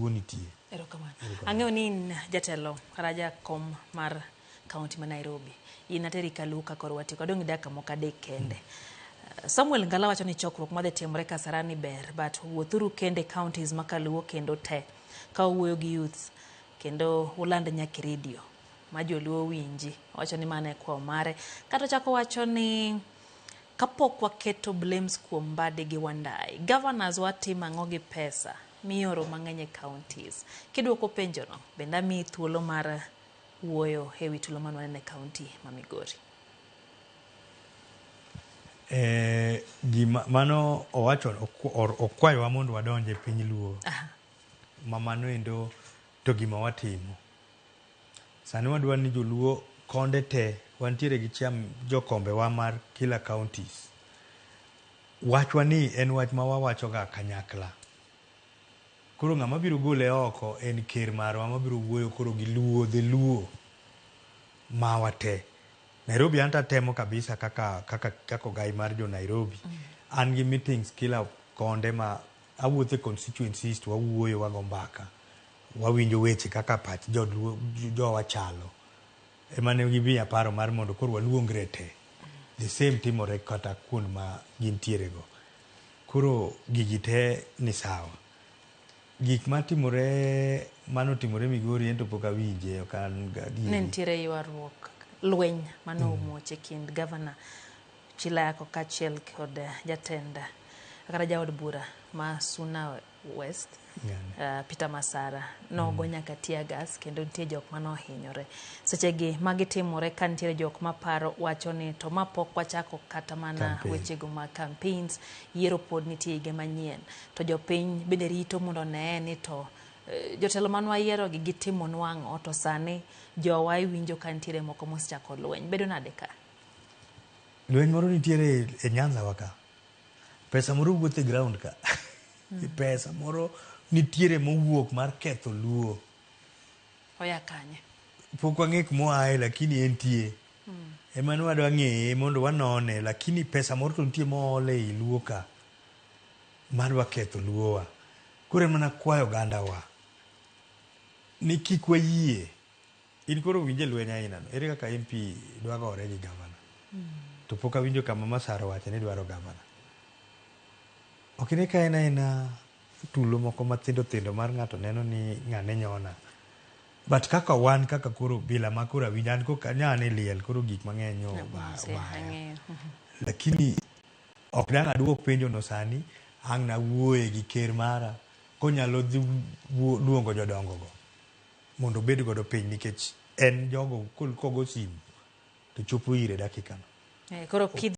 nitie. Erokamano. Ang'eyo ni in jatelo raja kom mar kaunti ma Nairobi. In ateri kaluka kor wati kodong daka mokade kende. Samuel Ngala wacho ni chokruok madhe timore Kasarani ber, but wuothuru kende counties makaluo kendo te ka wuoyo gi youths kendo uland nyaki radio ma joluo winji. Wacho ni mane kwa mare. Kato chako wacho ni kapok waketo blames kuom Mbadi gi Wandai, governors watimo ang'o gi pesa mioro mang'eny e counties. Kiduoko penjo no, benda mi thuolo mar wuoyo hewi tulo manwane e county ma Migori. Mano owacho okwayo wa mondo wadonje piny luo. Mano endo to gima watimo. Sani wadwa ni joluo konde te wantiere gi cham jokombe wa mar kila counties. Wachwa ni en wach ma wawacho ga kanyakla. Koro ng'ama biro gole oko en ker marwa mabiro wuoyo koro gi luo dhi luo ma wate. Nairobi anta temo kabisa kaka ogai mar jo Nairobi. An gi meetings kila konde ma awuothe constituencies to wawuoyo wago mbaka. Wawinjo weche kaka pach jo wachalo. Emane gibiya paro mar mondo koro waluongre te. The same timore kata kuond ma gintiere go. Koro gigi te ni sawa. Gik matimore manotimore Migori ento pok awinje kan gadi. Nentiere ywaruok lweny mano omuoche kind governor Chilayako kachiel kod jatenda kata jaod bura ma Suna West Peter Masara nogo nyaka tear gas kendo nitie jok mano hinyore. Sechegi magitimore ka nitie jok maparo wacho ni to mapok wachako kata mana wechego ma campaigns, yiero pod nitie hige manyien to jopiny bende rito mondo ne ni to jotelo manwa yiero gi gitimo nwang'o to sani jowa iwinjo ka nitiere moko mosechako lweny. Bedo nade ka? Lweny moro nitiere e Nyanza waka. Pesa moro wuothe ground ka. Pesa moro nitiere mowuok mar ketho luo. Oya kanye? Pok wang'e kumoaye lakini entie. Ema nwadwa ng'eye mondo wanone lakini pesa moro to nitie moole i luo ka. Marwa ketho luowa. Koro mana kwayo ganda wa. Ni kik wayie. In koro winje lweny aina no. Ere kaka MP dwa gore gi gavana. To pok awinjo kama Masara wacho ni dwaro gavana. Okine ka ena tulo moko mathindo mar ng'ato neno ni ng'ane nyona. But kaka wan kaka koro bila makura winjan ko kanyane liel koro gik mang'eny yo ba. Lakini ok dang aduok penjo no sani ang na wuoye gi ker mara konyalo dhi luongo jodongo go mondo bed godo piny nikech en jogo kogo simu to chopo ire dakika no. Koro